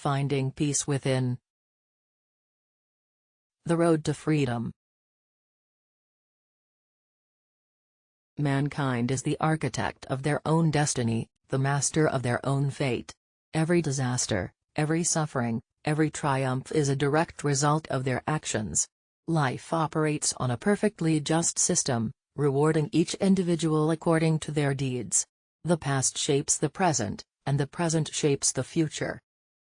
Finding peace within. The road to freedom. Mankind is the architect of their own destiny, the master of their own fate. Every disaster, every suffering, every triumph is a direct result of their actions. Life operates on a perfectly just system, rewarding each individual according to their deeds. The past shapes the present, and the present shapes the future.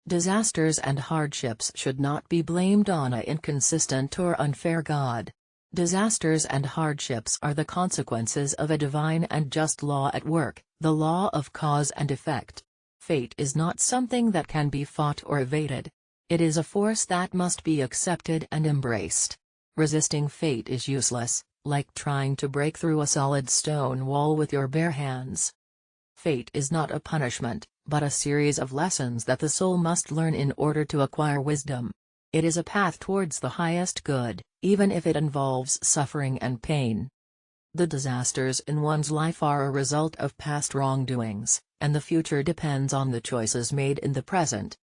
Disasters and hardships should not be blamed on an inconsistent or unfair God. Disasters and hardships are the consequences of a divine and just law at work, the law of cause and effect. Fate is not something that can be fought or evaded. It is a force that must be accepted and embraced. Resisting fate is useless, like trying to break through a solid stone wall with your bare hands. Fate is not a punishment, but a series of lessons that the soul must learn in order to acquire wisdom. It is a path towards the highest good, even if it involves suffering and pain. The disasters in one's life are a result of past wrongdoings, and the future depends on the choices made in the present.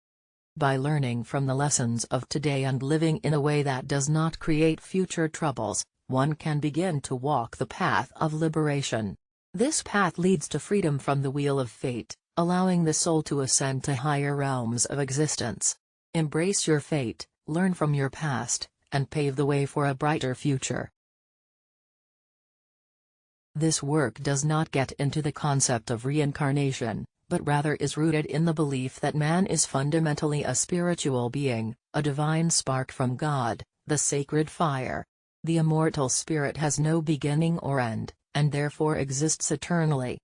By learning from the lessons of today and living in a way that does not create future troubles, one can begin to walk the path of liberation. This path leads to freedom from the wheel of fate, allowing the soul to ascend to higher realms of existence. Embrace your fate, learn from your past, and pave the way for a brighter future. This work does not get into the concept of reincarnation, but rather is rooted in the belief that man is fundamentally a spiritual being, a divine spark from God, the sacred fire. The immortal spirit has no beginning or end, and therefore exists eternally.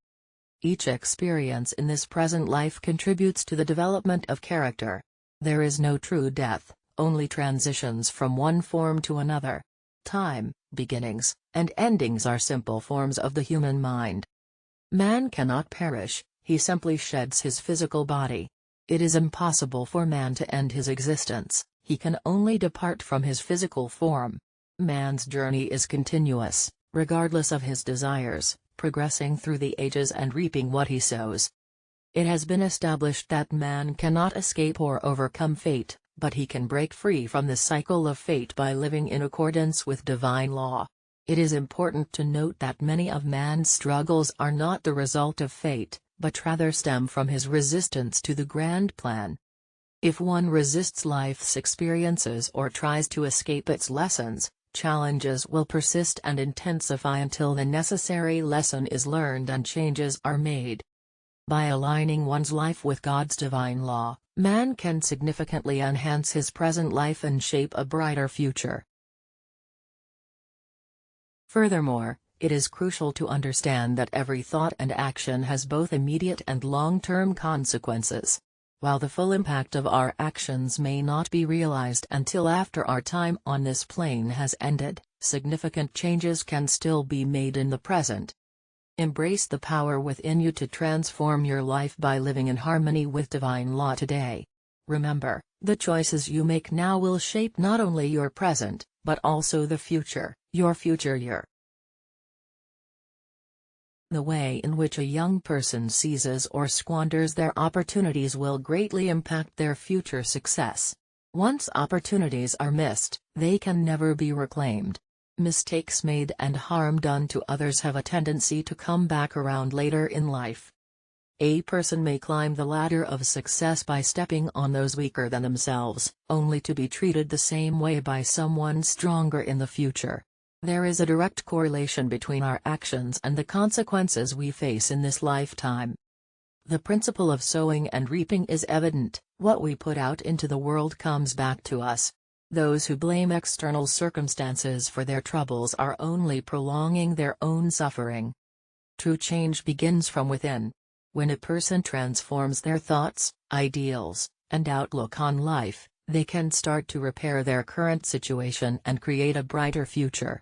Each experience in this present life contributes to the development of character. There is no true death, only transitions from one form to another. Time, beginnings, and endings are simple forms of the human mind. Man cannot perish, he simply sheds his physical body. It is impossible for man to end his existence, he can only depart from his physical form. Man's journey is continuous, regardless of his desires, progressing through the ages and reaping what he sows. It has been established that man cannot escape or overcome fate, but he can break free from the cycle of fate by living in accordance with divine law. It is important to note that many of man's struggles are not the result of fate, but rather stem from his resistance to the grand plan. If one resists life's experiences or tries to escape its lessons, challenges will persist and intensify until the necessary lesson is learned and changes are made. By aligning one's life with God's divine law, man can significantly enhance his present life and shape a brighter future. Furthermore, it is crucial to understand that every thought and action has both immediate and long-term consequences. While the full impact of our actions may not be realized until after our time on this plane has ended, significant changes can still be made in the present. Embrace the power within you to transform your life by living in harmony with divine law today. Remember, the choices you make now will shape not only your present, but also the future, your future year. The way in which a young person seizes or squanders their opportunities will greatly impact their future success. Once opportunities are missed, they can never be reclaimed. Mistakes made and harm done to others have a tendency to come back around later in life. A person may climb the ladder of success by stepping on those weaker than themselves, only to be treated the same way by someone stronger in the future. There is a direct correlation between our actions and the consequences we face in this lifetime. The principle of sowing and reaping is evident. What we put out into the world comes back to us. Those who blame external circumstances for their troubles are only prolonging their own suffering. True change begins from within. When a person transforms their thoughts, ideals, and outlook on life, they can start to repair their current situation and create a brighter future.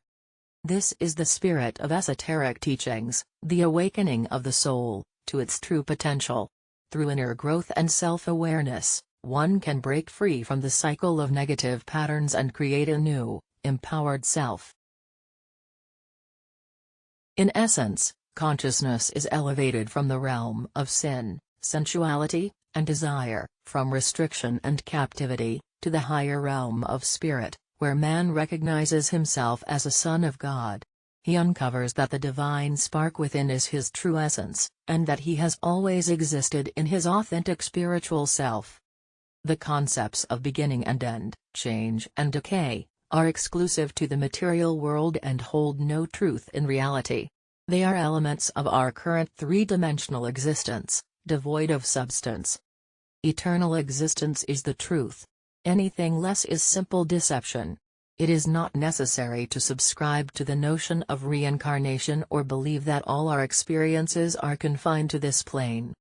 This is the spirit of esoteric teachings, the awakening of the soul to its true potential. Through inner growth and self-awareness, one can break free from the cycle of negative patterns and create a new, empowered self. In essence, consciousness is elevated from the realm of sin, sensuality, and desire, from restriction and captivity, to the higher realm of spirit, where man recognizes himself as a son of God. He uncovers that the divine spark within is his true essence, and that he has always existed in his authentic spiritual self. The concepts of beginning and end, change and decay, are exclusive to the material world and hold no truth in reality. They are elements of our current three-dimensional existence, devoid of substance. Eternal existence is the truth. Anything less is simple deception. It is not necessary to subscribe to the notion of reincarnation or believe that all our experiences are confined to this plane.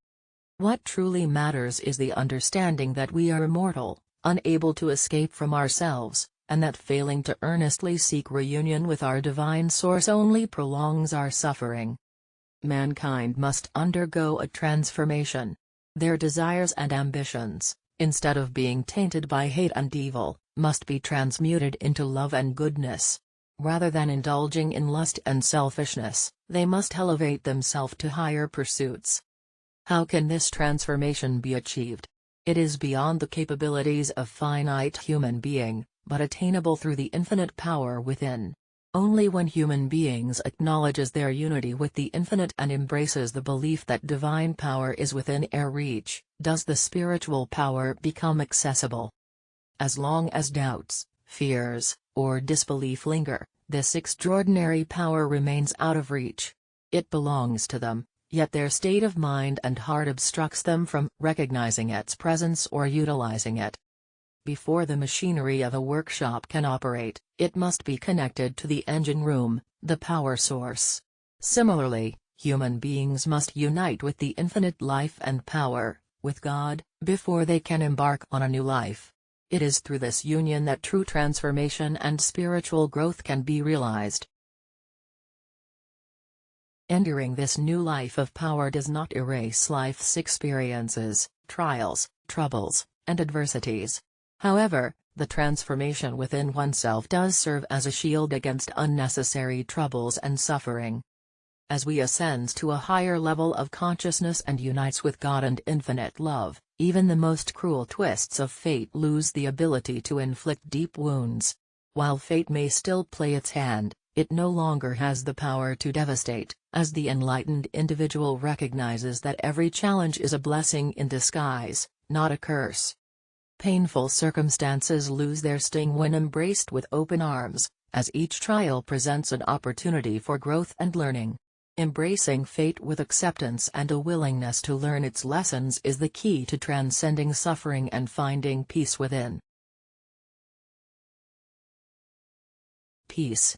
What truly matters is the understanding that we are immortal, unable to escape from ourselves, and that failing to earnestly seek reunion with our divine source only prolongs our suffering. Mankind must undergo a transformation. Their desires and ambitions, instead of being tainted by hate and evil, must be transmuted into love and goodness. Rather than indulging in lust and selfishness, they must elevate themselves to higher pursuits. How can this transformation be achieved? It is beyond the capabilities of finite human being, but attainable through the infinite power within. Only when human beings acknowledges their unity with the infinite and embraces the belief that divine power is within their reach, does the spiritual power become accessible. As long as doubts, fears, or disbelief linger, this extraordinary power remains out of reach. It belongs to them, yet their state of mind and heart obstructs them from recognizing its presence or utilizing it. Before the machinery of a workshop can operate, it must be connected to the engine room, the power source. Similarly, human beings must unite with the infinite life and power, with God, before they can embark on a new life. It is through this union that true transformation and spiritual growth can be realized. Entering this new life of power does not erase life's experiences, trials, troubles, and adversities. However, the transformation within oneself does serve as a shield against unnecessary troubles and suffering. As we ascend to a higher level of consciousness and unites with God and infinite love, even the most cruel twists of fate lose the ability to inflict deep wounds. While fate may still play its hand, it no longer has the power to devastate, as the enlightened individual recognizes that every challenge is a blessing in disguise, not a curse. Painful circumstances lose their sting when embraced with open arms, as each trial presents an opportunity for growth and learning. Embracing fate with acceptance and a willingness to learn its lessons is the key to transcending suffering and finding peace within. Peace.